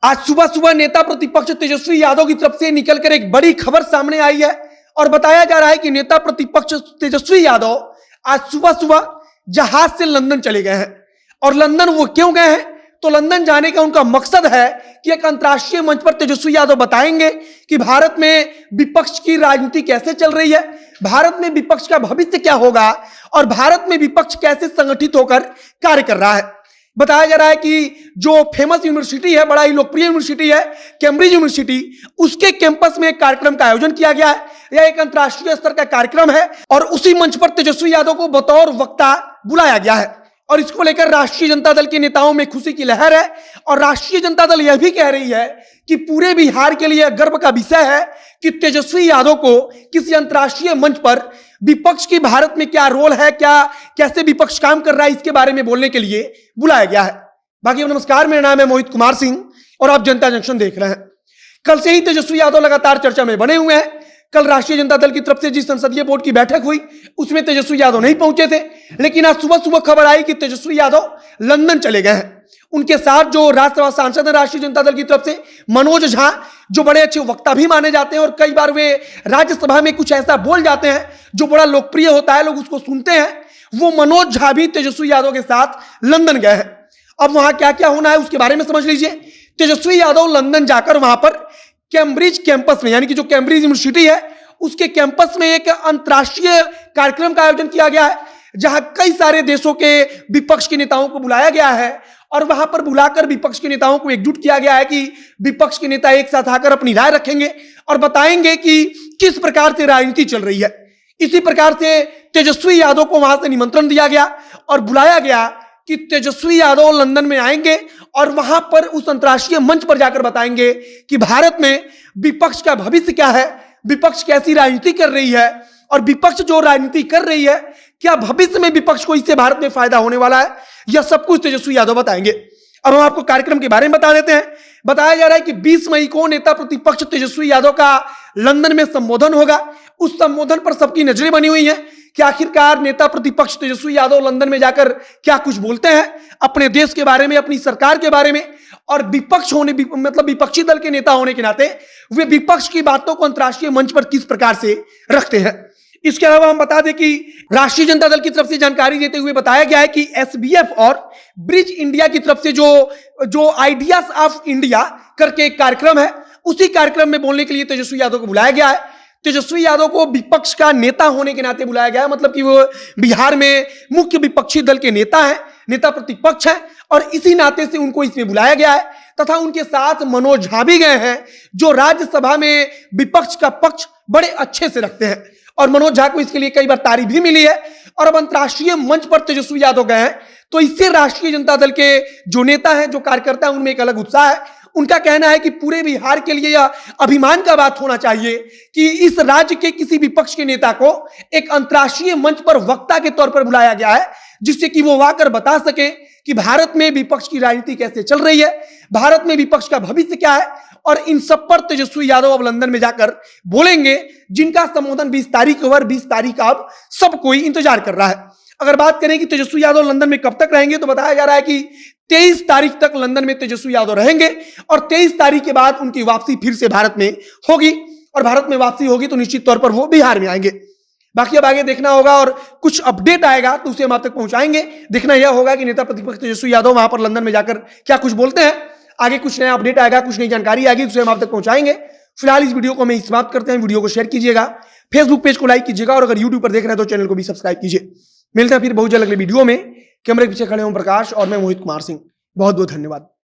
आज सुबह सुबह नेता प्रतिपक्ष तेजस्वी यादव की तरफ से निकलकर एक बड़ी खबर सामने आई है और बताया जा रहा है कि नेता प्रतिपक्ष तेजस्वी यादव आज सुबह सुबह जहाज से लंदन चले गए हैं। और लंदन वो क्यों गए हैं? तो लंदन जाने का उनका मकसद है कि एक अंतर्राष्ट्रीय मंच पर तेजस्वी यादव बताएंगे कि भारत में विपक्ष की राजनीति कैसे चल रही है, भारत में विपक्ष का भविष्य क्या होगा और भारत में विपक्ष कैसे संगठित होकर कार्य कर रहा है। बताया जा रहा है कि जो फेमस यूनिवर्सिटी है, बड़ा ही लोकप्रिय यूनिवर्सिटी है कैम्ब्रिज यूनिवर्सिटी, उसके कैंपस में एक कार्यक्रम का आयोजन किया गया है। यह एक अंतर्राष्ट्रीय स्तर का कार्यक्रम है और उसी मंच पर तेजस्वी यादव को बतौर वक्ता बुलाया गया है। और इसको लेकर राष्ट्रीय जनता दल के नेताओं में खुशी की लहर है और राष्ट्रीय जनता दल यह भी कह रही है कि पूरे बिहार के लिए गर्व का विषय है कि तेजस्वी यादव को किसी अंतर्राष्ट्रीय मंच पर विपक्ष की भारत में क्या रोल है, क्या कैसे विपक्ष काम कर रहा है, इसके बारे में बोलने के लिए बुलाया गया है। बाकी नमस्कार, मेरा नाम है मोहित कुमार सिंह और आप जनता जंक्शन देख रहे हैं। कल से ही तेजस्वी यादव लगातार चर्चा में बने हुए हैं। कल राष्ट्रीय जनता दल की तरफ से जिस संसदीय बोर्ड की बैठक हुई उसमें तेजस्वी यादव नहीं पहुंचे थे, लेकिन आज सुबह सुबह खबर आई कि तेजस्वी यादव लंदन चले गए हैं। उनके साथ जो राज्यसभा सांसद है राष्ट्रीय जनता दल की तरफ से मनोज झा, जो बड़े अच्छे वक्ता भी माने जाते हैं और कई बार वे राज्यसभा में कुछ ऐसा बोल जाते हैं जो बड़ा लोकप्रिय होता है, लोग उसको सुनते हैं, वो मनोज झा भी तेजस्वी यादव के साथ लंदन गए हैं। अब वहां क्या क्या होना है उसके बारे में समझ लीजिए। तेजस्वी यादव लंदन जाकर वहां पर कैम्ब्रिज कैंपस में, यानी कि जो कैम्ब्रिज यूनिवर्सिटी है उसके कैंपस में एक अंतर्राष्ट्रीय कार्यक्रम का आयोजन किया गया है जहां कई सारे देशों के विपक्ष के नेताओं को बुलाया गया है और वहां पर बुलाकर विपक्ष के नेताओं को एकजुट किया गया है कि विपक्ष के नेता एक साथ आकर अपनी राय रखेंगे और बताएंगे कि किस प्रकार से राजनीति चल रही है। इसी प्रकार से तेजस्वी यादव को वहां से निमंत्रण दिया गया और बुलाया गया कि तेजस्वी यादव लंदन में आएंगे और वहां पर उस अंतर्राष्ट्रीय मंच पर जाकर बताएंगे कि भारत में विपक्ष का भविष्य क्या है, विपक्ष कैसी राजनीति कर रही है और विपक्ष जो राजनीति कर रही है क्या भविष्य में विपक्ष को इससे भारत में फायदा होने वाला है, यह सब कुछ तेजस्वी यादव बताएंगे। अब हम आपको कार्यक्रम के बारे में बता देते हैं। बताया जा रहा है कि 20 मई को नेता प्रतिपक्ष तेजस्वी यादव का लंदन में संबोधन होगा। उस संबोधन पर सबकी नजरें बनी हुई हैं कि आखिरकार नेता प्रतिपक्ष तेजस्वी यादव लंदन में जाकर क्या कुछ बोलते हैं अपने देश के बारे में, अपनी सरकार के बारे में, और विपक्ष होने मतलब विपक्षी दल के नेता होने के नाते वे विपक्ष की बातों को अंतर्राष्ट्रीय मंच पर किस प्रकार से रखते हैं। इसके अलावा हम बता दें कि राष्ट्रीय जनता दल की तरफ से जानकारी देते हुए बताया गया है कि एसबीएफ और ब्रिज इंडिया की तरफ से जो आइडियाज ऑफ इंडिया करके एक कार्यक्रम है, उसी कार्यक्रम में बोलने के लिए तेजस्वी यादव को बुलाया गया है। तेजस्वी यादव को विपक्ष का नेता होने के नाते बुलाया गया है, मतलब कि वो बिहार में मुख्य विपक्षी दल के नेता हैं, नेता प्रतिपक्ष हैं और इसी नाते से उनको इसमें बुलाया गया है। तथा उनके साथ मनोज झा भी गए हैं जो राज्यसभा में विपक्ष का पक्ष बड़े अच्छे से रखते हैं और मनोज झा को इसके लिए कई बार तारीफ भी मिली है। और अब अंतर्राष्ट्रीय मंच पर तेजस्वी यादव गए हैं तो इससे राष्ट्रीय जनता दल के जो नेता हैं, जो कार्यकर्ता हैं, उनमें एक अलग उत्साह है। उनका कहना है कि पूरे बिहार के लिए यह अभिमान का बात होना चाहिए कि इस राज्य के किसी विपक्ष के नेता को एक अंतर्राष्ट्रीय मंच पर वक्ता के तौर पर बुलाया गया है, जिससे कि वो आकर बता सके कि भारत में विपक्ष की राजनीति कैसे चल रही है, भारत में विपक्ष का भविष्य क्या है। और इन सब पर तेजस्वी यादव अब लंदन में जाकर बोलेंगे, जिनका संबोधन 20 तारीख और 20 तारीख अब सब कोई इंतजार कर रहा है। अगर बात करें कि तेजस्वी यादव लंदन में कब तक रहेंगे, तो बताया जा रहा है कि 23 तारीख तक लंदन में तेजस्वी यादव रहेंगे और 23 तारीख के बाद उनकी वापसी फिर से भारत में होगी और भारत में वापसी होगी तो निश्चित तौर पर वो बिहार में आएंगे। बाकी अब आगे देखना होगा और कुछ अपडेट आएगा तो उसे हम आप तक पहुंचाएंगे। देखना यह होगा कि नेता प्रतिपक्ष तेजस्वी यादव वहां पर लंदन में जाकर क्या कुछ बोलते हैं। आगे कुछ नया अपडेट आएगा, कुछ नई जानकारी आएगी, उसे हम आप तक पहुंचाएंगे। फिलहाल इस वीडियो को हम समाप्त करते हैं। वीडियो को शेयर कीजिएगा, फेसबुक पेज को लाइक कीजिएगा और अगर यूट्यूब पर देख रहे हैं तो चैनल को भी सब्सक्राइब कीजिए। मिलते हैं फिर बहुत जल्द अगले वीडियो में। कैमरे के पीछे खड़े ओम प्रकाश और मैं मोहित कुमार सिंह। बहुत बहुत धन्यवाद।